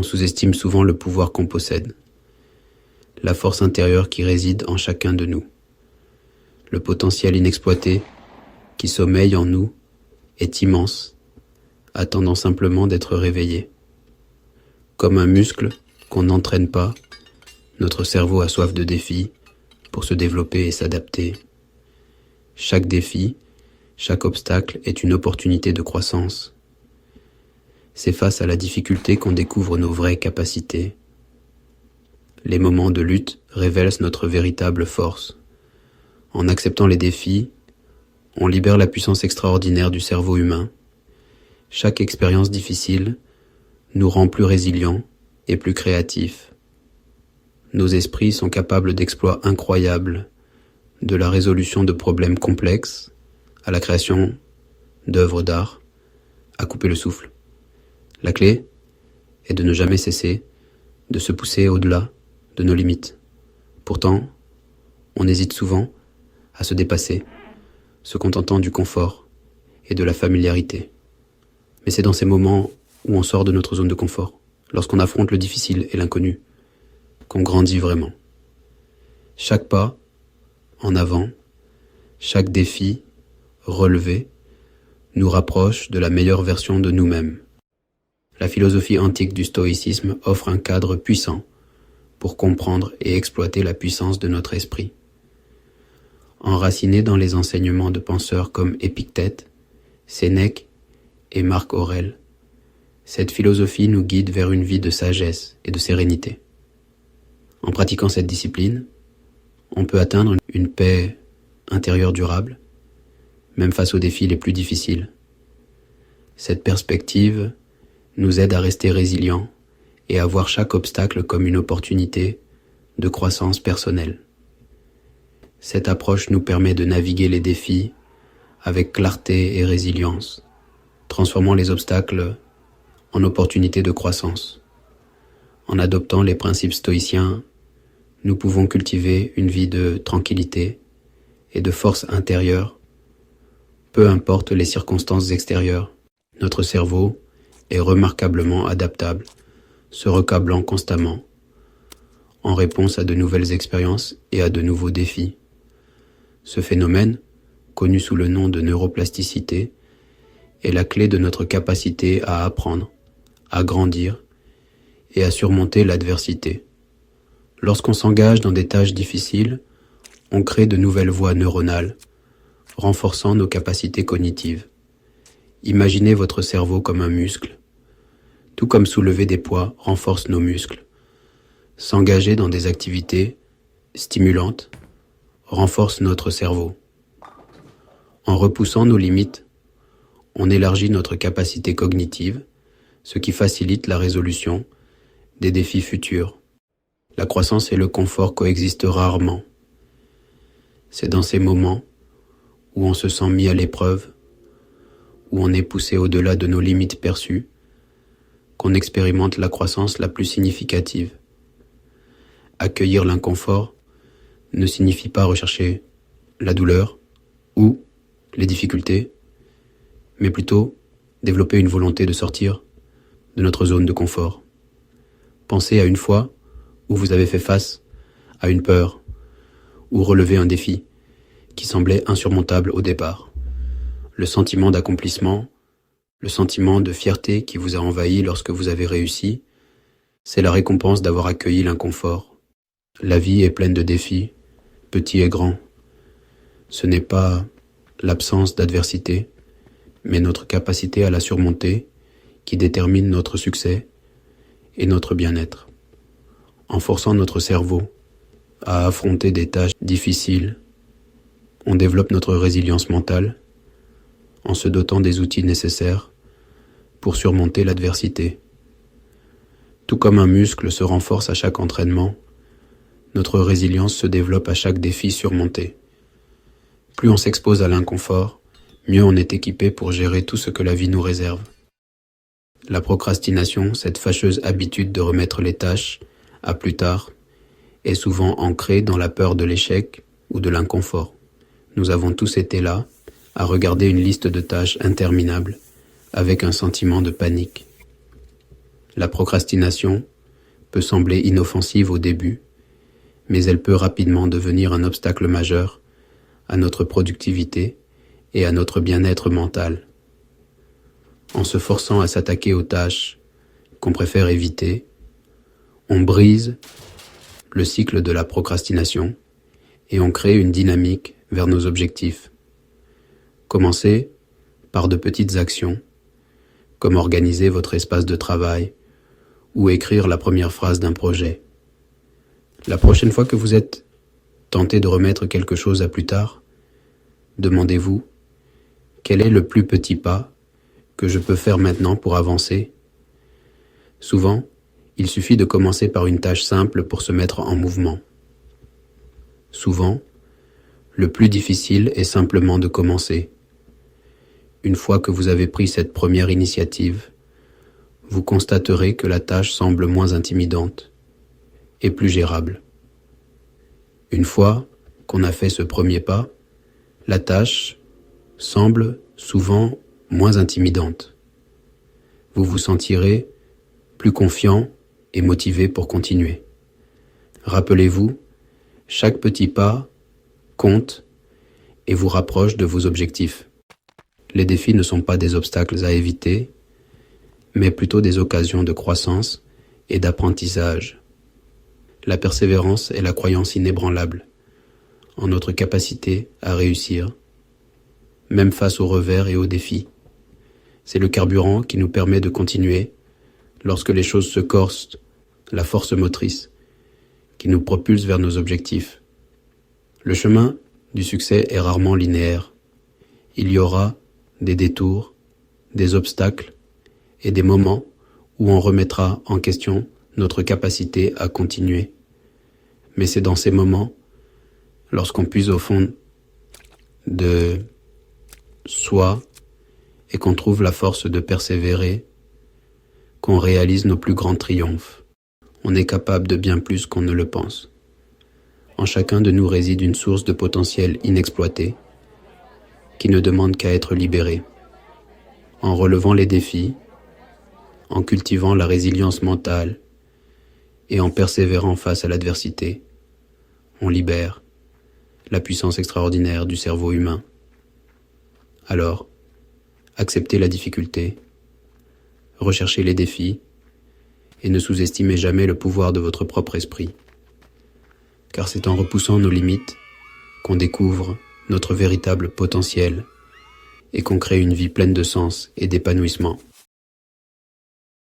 On sous-estime souvent le pouvoir qu'on possède, la force intérieure qui réside en chacun de nous. Le potentiel inexploité qui sommeille en nous est immense, attendant simplement d'être réveillé. Comme un muscle qu'on n'entraîne pas, notre cerveau a soif de défis pour se développer et s'adapter. Chaque défi, chaque obstacle est une opportunité de croissance. C'est face à la difficulté qu'on découvre nos vraies capacités. Les moments de lutte révèlent notre véritable force. En acceptant les défis, on libère la puissance extraordinaire du cerveau humain. Chaque expérience difficile nous rend plus résilients et plus créatifs. Nos esprits sont capables d'exploits incroyables, de la résolution de problèmes complexes à la création d'œuvres d'art, à couper le souffle. La clé est de ne jamais cesser de se pousser au-delà de nos limites. Pourtant, on hésite souvent à se dépasser, se contentant du confort et de la familiarité. Mais c'est dans ces moments où on sort de notre zone de confort, lorsqu'on affronte le difficile et l'inconnu, qu'on grandit vraiment. Chaque pas en avant, chaque défi relevé nous rapproche de la meilleure version de nous-mêmes. La philosophie antique du stoïcisme offre un cadre puissant pour comprendre et exploiter la puissance de notre esprit. Enraciné dans les enseignements de penseurs comme Épictète, Sénèque et Marc Aurèle, cette philosophie nous guide vers une vie de sagesse et de sérénité. En pratiquant cette discipline, on peut atteindre une paix intérieure durable, même face aux défis les plus difficiles. Cette perspective nous aide à rester résilients et à voir chaque obstacle comme une opportunité de croissance personnelle. Cette approche nous permet de naviguer les défis avec clarté et résilience, transformant les obstacles en opportunités de croissance. En adoptant les principes stoïciens, nous pouvons cultiver une vie de tranquillité et de force intérieure, peu importe les circonstances extérieures. Notre cerveau est remarquablement adaptable, se recablant constamment, en réponse à de nouvelles expériences et à de nouveaux défis. Ce phénomène, connu sous le nom de neuroplasticité, est la clé de notre capacité à apprendre, à grandir et à surmonter l'adversité. Lorsqu'on s'engage dans des tâches difficiles, on crée de nouvelles voies neuronales, renforçant nos capacités cognitives. Imaginez votre cerveau comme un muscle. Tout comme soulever des poids renforce nos muscles. S'engager dans des activités stimulantes renforce notre cerveau. En repoussant nos limites, on élargit notre capacité cognitive, ce qui facilite la résolution des défis futurs. La croissance et le confort coexistent rarement. C'est dans ces moments où on se sent mis à l'épreuve, où on est poussé au-delà de nos limites perçues, qu'on expérimente la croissance la plus significative. Accueillir l'inconfort ne signifie pas rechercher la douleur ou les difficultés, mais plutôt développer une volonté de sortir de notre zone de confort. Pensez à une fois où vous avez fait face à une peur ou relevé un défi qui semblait insurmontable au départ. Le sentiment d'accomplissement, le sentiment de fierté qui vous a envahi lorsque vous avez réussi, c'est la récompense d'avoir accueilli l'inconfort. La vie est pleine de défis, petits et grands. Ce n'est pas l'absence d'adversité, mais notre capacité à la surmonter qui détermine notre succès et notre bien-être. En forçant notre cerveau à affronter des tâches difficiles, on développe notre résilience mentale en se dotant des outils nécessaires pour surmonter l'adversité. Tout comme un muscle se renforce à chaque entraînement, notre résilience se développe à chaque défi surmonté. Plus on s'expose à l'inconfort, mieux on est équipé pour gérer tout ce que la vie nous réserve. La procrastination, cette fâcheuse habitude de remettre les tâches à plus tard, est souvent ancrée dans la peur de l'échec ou de l'inconfort. Nous avons tous été là, à regarder une liste de tâches interminables, avec un sentiment de panique. La procrastination peut sembler inoffensive au début, mais elle peut rapidement devenir un obstacle majeur à notre productivité et à notre bien-être mental. En se forçant à s'attaquer aux tâches qu'on préfère éviter, on brise le cycle de la procrastination et on crée une dynamique vers nos objectifs. Commencez par de petites actions, comme organiser votre espace de travail ou écrire la première phrase d'un projet. La prochaine fois que vous êtes tenté de remettre quelque chose à plus tard, demandez-vous, quel est le plus petit pas que je peux faire maintenant pour avancer? Souvent, il suffit de commencer par une tâche simple pour se mettre en mouvement. Souvent, le plus difficile est simplement de commencer. Une fois que vous avez pris cette première initiative, vous constaterez que la tâche semble moins intimidante et plus gérable. Une fois qu'on a fait ce premier pas, la tâche semble souvent moins intimidante. Vous vous sentirez plus confiant et motivé pour continuer. Rappelez-vous, chaque petit pas compte et vous rapproche de vos objectifs. Les défis ne sont pas des obstacles à éviter, mais plutôt des occasions de croissance et d'apprentissage. La persévérance est la croyance inébranlable en notre capacité à réussir, même face aux revers et aux défis. C'est le carburant qui nous permet de continuer lorsque les choses se corsent, la force motrice qui nous propulse vers nos objectifs. Le chemin du succès est rarement linéaire. Il y aura des détours, des obstacles et des moments où on remettra en question notre capacité à continuer. Mais c'est dans ces moments, lorsqu'on puise au fond de soi et qu'on trouve la force de persévérer, qu'on réalise nos plus grands triomphes. On est capable de bien plus qu'on ne le pense. En chacun de nous réside une source de potentiel inexploité qui ne demande qu'à être libérée. En relevant les défis, en cultivant la résilience mentale et en persévérant face à l'adversité, on libère la puissance extraordinaire du cerveau humain. Alors, acceptez la difficulté, recherchez les défis et ne sous-estimez jamais le pouvoir de votre propre esprit. Car c'est en repoussant nos limites qu'on découvre notre véritable potentiel et qu'on crée une vie pleine de sens et d'épanouissement.